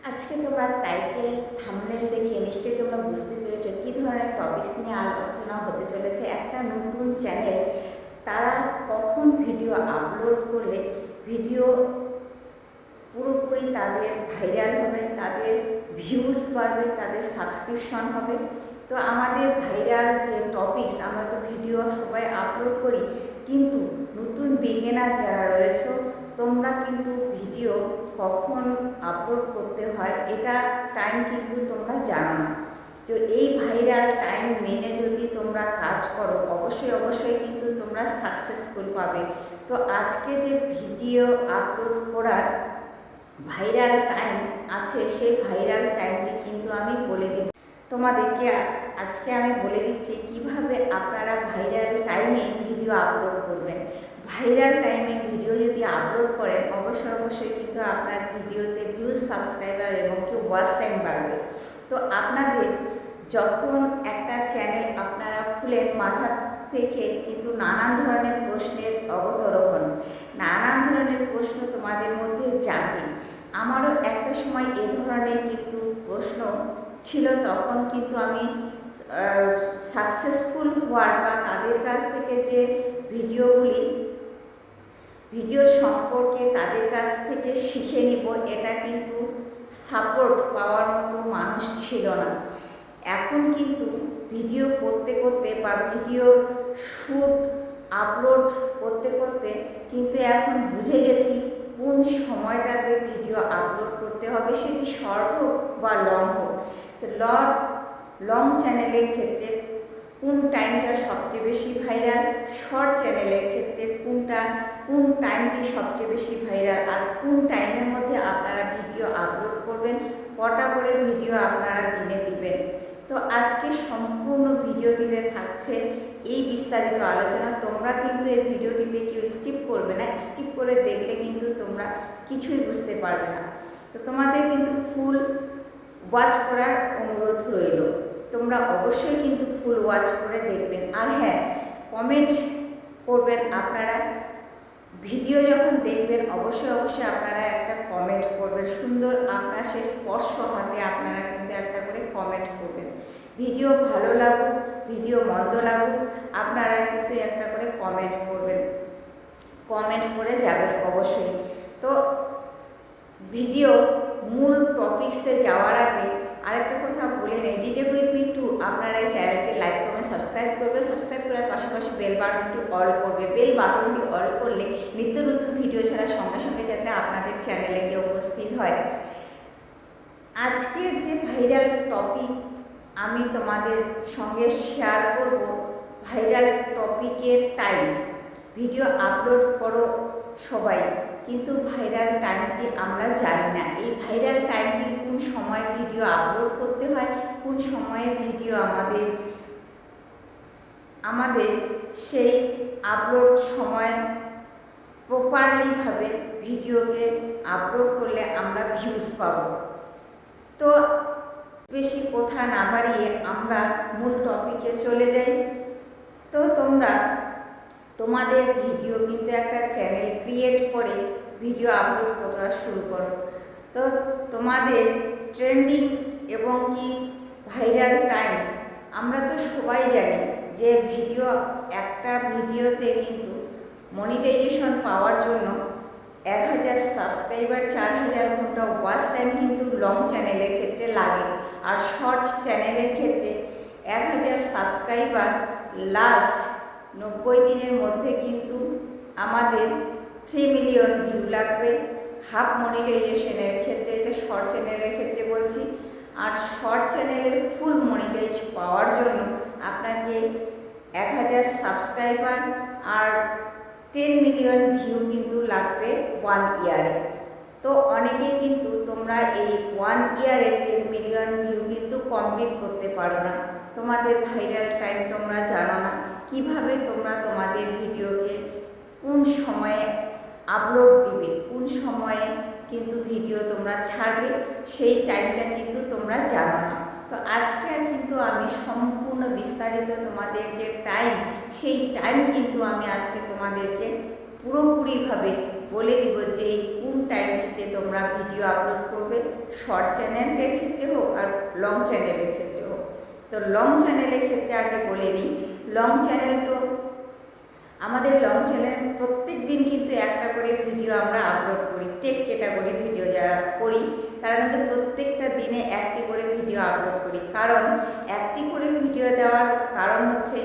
আজকে তোমরা title thumbnail দেখে নিশ্চয়ই তোমরা বুঝতে পেরেছো কী ধরনের টপিকস নিয়ে আলোচনা হতে চলেছে। একটা নতুন চ্যানেল তারা কখন ভিডিও আপলোড করলে ভিডিও পুরোপুরি তাদের ভাইরাল হবে, তাদের ভিউজ বাড়বে, তাদের সাবস্ক্রিপশন হবে। তো আমাদের ভাইরাল যে টপিকস, আমরা তো ভিডিও সবাই আপলোড করি, কিন্তু নতুন বিগিনার যারা রয়েছে তোমরা কিন্তু ভিডিও কখন আপলোড করতে হয় এটা টাইম কিন্তু তোমরা জানো না। তো এই ভাইরাল টাইম মেনে যদি তোমরা কাজ করো অবশ্যই কিন্তু তোমরা সাকসেসফুল পাবে। তো আজকে যে ভিডিও আপলোড করার ভাইরাল টাইম আছে সেই ভাইরাল টাইমটি কিন্তু আমি বলে দিব তোমাদেরকে। আজকে আমি বলে দিচ্ছি কিভাবে আপনারা ভাইরাল টাইমে ভিডিও আপলোড করবেন। ভাইরাল টাইমে ভিডিও যদি আপলোড করেন অবশ্যই কিন্তু আপনার ভিডিওতে ভিউজ, সাবস্ক্রাইবার এবং কি ওয়াচ টাইম বাড়বে। তো আপনাদের যখন একটা চ্যানেল আপনারা খুলেন মাথা থেকে কিন্তু নানান ধরনের প্রশ্নের অবতরণ, নানান ধরনের প্রশ্ন তোমাদের মধ্যে জাগে। আমারও একটা সময় এ ধরনের কিন্তু প্রশ্ন ছিল, তখন কিন্তু আমি সাকসেসফুল হওয়ার বা তাদের কাছ থেকে যে ভিডিওর সম্পর্কে তাদের কাছ থেকে শিখে নিব এটা কিন্তু সাপোর্ট পাওয়ার মতো মানুষ ছিল না। এখন কিন্তু ভিডিও করতে করতে বা ভিডিও শ্যুট আপলোড করতে করতে কিন্তু এখন বুঝে গেছি কোন সময়টাতে ভিডিও আপলোড করতে হবে, সেটি শর্ট হোক বা লং হোক। তো লং চ্যানেলের ক্ষেত্রে কোন টাইমটা সবচেয়ে বেশি ভাইরাল, শর্ট চ্যানেলের ক্ষেত্রে কোন টাইমটি সবচেয়ে বেশি ভাইরাল, আর কোন টাইমের মধ্যে আপনারা ভিডিও আপলোড করবেন, কটা করে ভিডিও আপনারা দিনে দিবেন। তো আজকে সম্পূর্ণ ভিডিওটিতে থাকছে এই বিস্তারিত আলোচনা। তোমরা কিন্তু এই ভিডিওটিতে কেউ স্কিপ করবে না, স্কিপ করে দেখলে কিন্তু তোমরা কিছুই বুঝতে পারবে না। তো তোমাদের কিন্তু ফুল ওয়াচ করার অনুরোধ রইল, তোমরা অবশ্যই কিন্তু ফুল ওয়াচ করে দেখবেন। আর হ্যাঁ, কমেন্ট করবেন আপনারা ভিডিও যখন দেখবেন অবশ্যই আপনারা একটা কমেন্ট করবেন সুন্দর, আপনার সেই স্পর্শ হাতে আপনারা কিন্তু একটা করে কমেন্ট করবেন। ভিডিও ভালো লাগুক, ভিডিও মন্দ লাগুক, আপনারা কিন্তু একটা করে কমেন্ট করবেন, কমেন্ট করে যাবেন অবশ্যই। তো ভিডিও মূল টপিকসে যাওয়ার আগে আরেকটা কথা বলে নেই, ডিটে উইথ মি টু আপনারা এই চ্যানেলকে লাইক করবেন, সাবস্ক্রাইব করবে, সাবস্ক্রাইব করার পাশাপাশি বেল বাটনটি অল করবে। বেল বাটনটি অল করলে নিত্য নতুন ভিডিও ছাড়ার সঙ্গে সঙ্গে যাতে আপনাদের চ্যানেলে গিয়ে উপস্থিত হয়। আজকে যে ভাইরাল টপিক আমি তোমাদের সঙ্গে শেয়ার করব, ভাইরাল টপিকের টাইম। ভিডিও আপলোড করো সবাই, কিন্তু ভাইরাল টাইমটি আমরা জানি না। এই ভাইরাল টাইমটি কোন সময় ভিডিও আপলোড করতে হয়, কোন সময়ে ভিডিও আমাদের সেই আপলোড সময় প্রপারলিভাবে ভিডিওকে আপলোড করলে আমরা ভিউজ পাব। তো বেশি কথা না বাড়িয়ে আমরা মূল টপিকে চলে যাই। তো তোমাদের ভিডিও কিন্তু একটা চ্যানেল ক্রিয়েট করে ভিডিও আপলোড করা শুরু করো। তো তোমাদের ট্রেন্ডিং এবং কি ভাইরাল টাইম আমরা তো সবাই জানি যে একটা ভিডিওতে কিন্তু মনিটাইজেশন পাওয়ার জন্য 1000 সাবস্ক্রাইবার, 4000 ঘন্টা ওয়াচ টাইম কিন্তু লং চ্যানেলের ক্ষেত্রে লাগে। আর শর্ট চ্যানেলের ক্ষেত্রে 1000 সাবস্ক্রাইবার লাস্ট 90 দিনের মধ্যে কিন্তু আমাদের 3 মিলিয়ন ভিউ লাগবে। হাফ মনিটাইজেশনের ক্ষেত্রে, এটা শর্ট চ্যানেলের ক্ষেত্রে বলছি। আর শর্ট চ্যানেলের ফুল মনিটাইজ পাওয়ার জন্য আপনাকে 1000 সাবস্ক্রাইবার আর 10 মিলিয়ন ভিউ কিন্তু লাগবে 1 ইয়ারে। তো অনেকেই কিন্তু তোমরা এই 1 ইয়ারে 10 মিলিয়ন ভিউ কিন্তু কমপ্লিট করতে পারো না। তোমাদের ভাইরাল টাইম তোমরা জানো না, কিভাবে তোমরা তোমাদের ভিডিওকে কোন সময়ে আপলোড দিবে, কোন সময়ে কিন্তু ভিডিও তোমরা ছাড়বে, সেই টাইমটা কিন্তু তোমরা জানো না। তো আজকে কিন্তু আমি সম্পূর্ণ বিস্তারিত তোমাদের যে টাইম, সেই টাইম কিন্তু আমি আজকে তোমাদেরকে পুরোপুরিভাবে বলে দিব যে কোন টাইমটিতে তোমরা ভিডিও আপলোড করবে, শর্ট চ্যানেলের ক্ষেত্রে হোক আর লং চ্যানেলের ক্ষেত্রে হোক। তো লং চ্যানেলের ক্ষেত্রে আগে বলে নিই, লং চ্যানেল তো আমাদের লং চ্যানেল প্রত্যেক দিন কিন্তু একটা করে ভিডিও আমরা আপলোড করি। টেক ক্যাটাগরি ভিডিও যারা করি তারা কিন্তু প্রত্যেকটা দিনে একটি করে ভিডিও আপলোড করি। কারণ একটি করে ভিডিও দেওয়ার কারণ হচ্ছে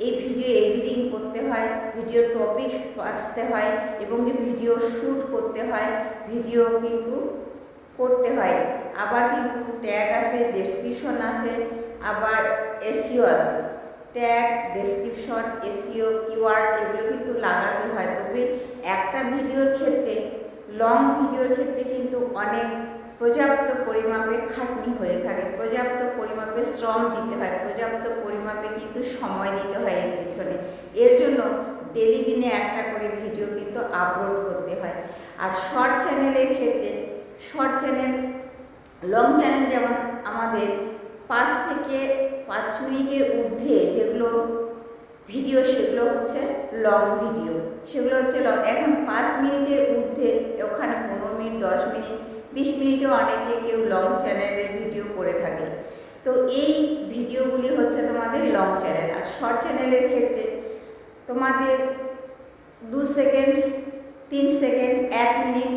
এই ভিডিও এডিটিং করতে হয়, ভিডিও টপিকস বাছতে হয় এবং ভিডিও শ্যুট করতে হয়, ভিডিও কিন্তু করতে হয়, আবার কিন্তু ট্যাগ আসে, ডেসক্রিপশন আসে, আবার এসইও আসে। ট্যাগ, ডেসক্রিপশন, এসইও, কিওয়ার্ড এগুলো কিন্তু লাগাতে হয়। তবে একটা ভিডিওর ক্ষেত্রে, লং ভিডিওর ক্ষেত্রে কিন্তু অনেক পর্যাপ্ত পরিমাপে খাটনি হয়ে থাকে, পর্যাপ্ত পরিমাপে শ্রম দিতে হয়, পর্যাপ্ত পরিমাপে কিন্তু সময় দিতে হয় এর পিছনে। এর জন্য ডেলি দিনে একটা করে ভিডিও কিন্তু আপলোড করতে হয়। আর শর্ট চ্যানেলের ক্ষেত্রে, শর্ট চ্যানেল, লং চ্যানেল যেমন আমাদের 5 থেকে 5 মিনিটের ঊর্ধ্বে যেগুলো ভিডিও সেগুলো হচ্ছে লং ভিডিও, সেগুলো হচ্ছে লং। এখন 5 মিনিটের ঊর্ধ্বে, ওখানে 15 মিনিট, 10 মিনিট, 20 মিনিটও অনেকে কেউ লং চ্যানেলের ভিডিও করে থাকে। তো এই ভিডিওগুলি হচ্ছে তোমাদের লং চ্যানেল। আর শর্ট চ্যানেলের ক্ষেত্রে তোমাদের 2 সেকেন্ড, 3 সেকেন্ড, 1 মিনিট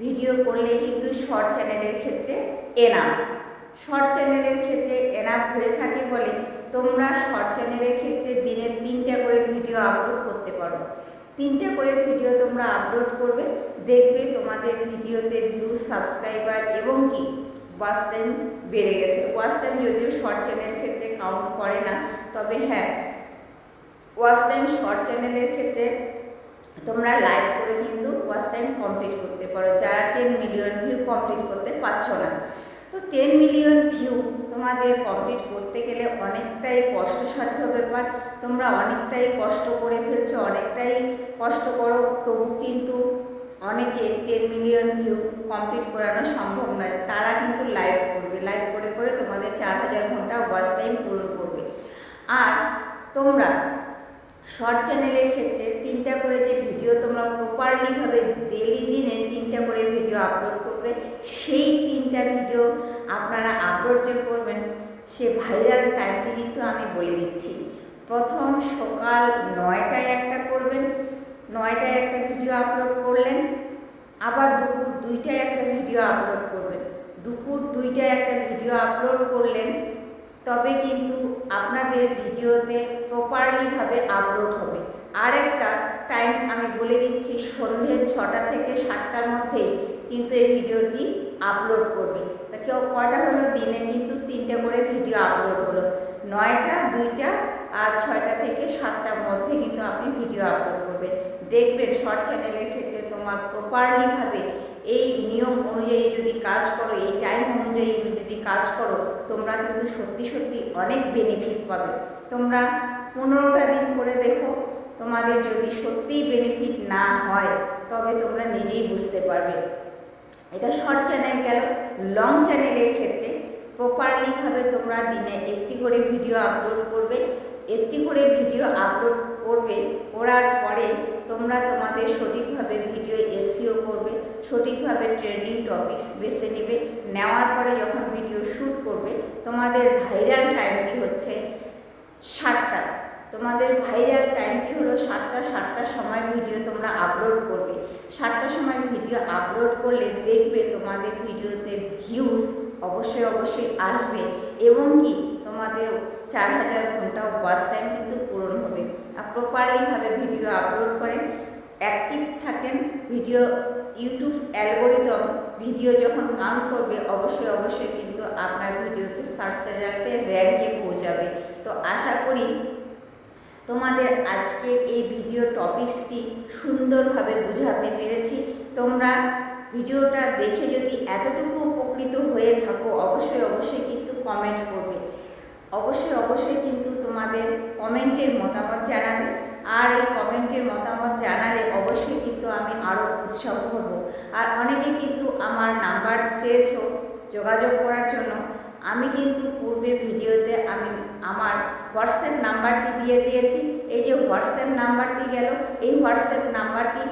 ভিডিও করলে কিন্তু শর্ট চ্যানেলের ক্ষেত্রে এনাফ। শর্ট চ্যানেলের ক্ষেত্রে এনাফ হয়ে থাকে বলে তোমরা শর্ট চ্যানেলের ক্ষেত্রে দিনে 3টা করে ভিডিও আপলোড করতে পারো। 3টা করে ভিডিও তোমরা আপলোড করবে, দেখবে তোমাদের ভিডিওতে ভিউজ, সাবস্ক্রাইবার এবং কি ওয়াচ টাইম বেড়ে গেছে। ওয়াচ টাইম যদিও শর্ট চ্যানেলের ক্ষেত্রে কাউন্ট করে না, তবে হ্যাঁ, ওয়াচ টাইম শর্ট চ্যানেলের ক্ষেত্রে তোমরা লাইভ করে কিন্তু ওয়াচ টাইম কমপ্লিট করতে পারো, যারা 10 মিলিয়ন ভিউ কমপ্লিট করতে পারছো না। তো 10 মিলিয়ন ভিউ তোমাদের কমপ্লিট করতে গেলে অনেকটাই কষ্টসাধ্য ব্যাপার। তোমরা অনেকটাই কষ্ট করে ফেলছো, অনেকটাই কষ্ট করো, তবু কিন্তু অনেকে 10 মিলিয়ন ভিউ কমপ্লিট করানো সম্ভব নয়। তারা কিন্তু লাইভ করবে, লাইভ করে করে তোমাদের 4000 ঘন্টা ওয়াচ টাইম পূরণ করবে। আর তোমরা শর্ট চ্যানেলের ক্ষেত্রে 3টা করে যে ভিডিও তোমরা প্রপারলিভাবে ডেলি দিনে 3টা করে ভিডিও আপলোড করবে, সেই 3টা ভিডিও আপনারা আপলোড যে করবেন সে ভাইরাল টাইমটি কিন্তু আমি বলে দিচ্ছি। প্রথম সকাল 9টায় একটা করবেন, 9টায় একটা ভিডিও আপলোড করলেন, আবার দুপুর 2টায় একটা ভিডিও আপলোড করবেন, দুপুর 2টায় একটা ভিডিও আপলোড করলেন, তবে কিন্তু আপনাদের ভিডিওতে প্রপারলিভাবে আপলোড হবে। আর একটা টাইম আমি বলে দিচ্ছি, সন্ধ্যে 6টা থেকে 7টার মধ্যেই কিন্তু এই ভিডিওটি আপলোড করবে। তা কেউ কয়টা হলো, দিনে কিন্তু 3টা করে ভিডিও আপলোড হলো, 9টা, 2টা আর 6টা থেকে 7টার মধ্যে কিন্তু আপনি ভিডিও আপলোড করবেন। দেখবেন শর্ট চ্যানেলের ক্ষেত্রে তোমার প্রপারলিভাবে এই নিয়ম অনুযায়ী যদি কাজ করো, এই টাইম অনুযায়ী যদি কাজ করো, তোমরা কিন্তু সত্যি সত্যি অনেক বেনিফিট পাবে। তোমরা 15টা দিন করে দেখো, তোমাদের যদি সত্যিই বেনিফিট না হয় তবে তোমরা নিজেই বুঝতে পারবে। এটা শর্ট চ্যানেল গেল। লং চ্যানেলের ক্ষেত্রে প্রপারলিভাবে তোমরা দিনে একটি করে ভিডিও আপলোড করবে, একটি করে ভিডিও আপলোড করবে, করার পরে তোমরা তোমাদের সঠিকভাবে ভিডিও এসইও করবে, সঠিকভাবে ট্রেন্ডিং টপিকস বেছে নেবে। নেওয়ার পরে যখন ভিডিও শ্যুট করবে, তোমাদের ভাইরাল টাইমটি হচ্ছে 7টা। তোমাদের ভাইরাল টাইমটি হলো 7টা। 7টার সময় ভিডিও তোমরা আপলোড করবে। 7টার সময় ভিডিও আপলোড করলে দেখবে তোমাদের ভিডিওতে ভিউজ অবশ্যই আসবে এবং কি তোমাদের 4000 ঘন্টা ওয়াচ টাইম কিন্তু পূরণ হবে। আর প্রপারলিভাবে ভিডিও আপলোড করেন, অ্যাক্টিভ থাকেন, ভিডিও ইউটিউব অ্যালগোরিদম ভিডিও যখন কাউন্ট করবে অবশ্যই কিন্তু আপনার ভিডিওকে সার্চ রেজাল্টে র্যাঙ্কে পৌঁছাবে। তো আশা করি তোমাদের আজকের এই ভিডিও টপিকসটি সুন্দরভাবে বুঝাতে পেরেছি। তোমরা ভিডিওটা দেখে যদি এতটুকু উপকৃত হয়ে থাকো অবশ্যই কিন্তু কমেন্ট করবে, অবশ্যই কিন্তু তোমাদের কমেন্টের মতামত জানাবে। আর এই কমেন্টের মতামত জানালে অবশ্যই কিন্তু আমি আরও উৎসাহ হব। আর অনেকে কিন্তু আমার নাম্বার চেয়েছো যোগাযোগ করার জন্য। আমি কিন্তু পূর্বে ভিডিওতে আমি আমার হোয়াটসঅ্যাপ নাম্বারটি দিয়ে দিয়েছি। এই যে হোয়াটসঅ্যাপ নাম্বারটি গেল, এই হোয়াটসঅ্যাপ নাম্বারটি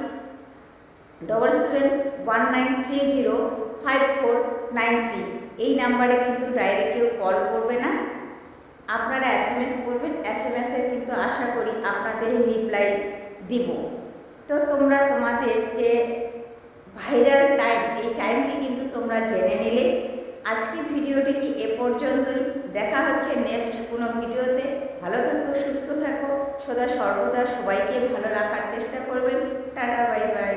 7719305493। এই নাম্বারে কিন্তু ডাইরেক্ট কেউ কল করবে না, আপনারা SMS করবেন। SMS-এ কিন্তু আশা করি আপনাদের রিপ্লাই দিব। তো তোমরা তোমাদের যে ভাইরাল টাইম, এই টাইমটি কিন্তু তোমরা জেনে নিলে। আজকে ভিডিওটি কি এ পর্যন্তই, দেখা হচ্ছে নেক্সট কোনো ভিডিওতে। ভালো থাকো, সুস্থ থাকো, সদা সর্বদা সবাইকে ভালো রাখার চেষ্টা করবেন। Tata, bye bye.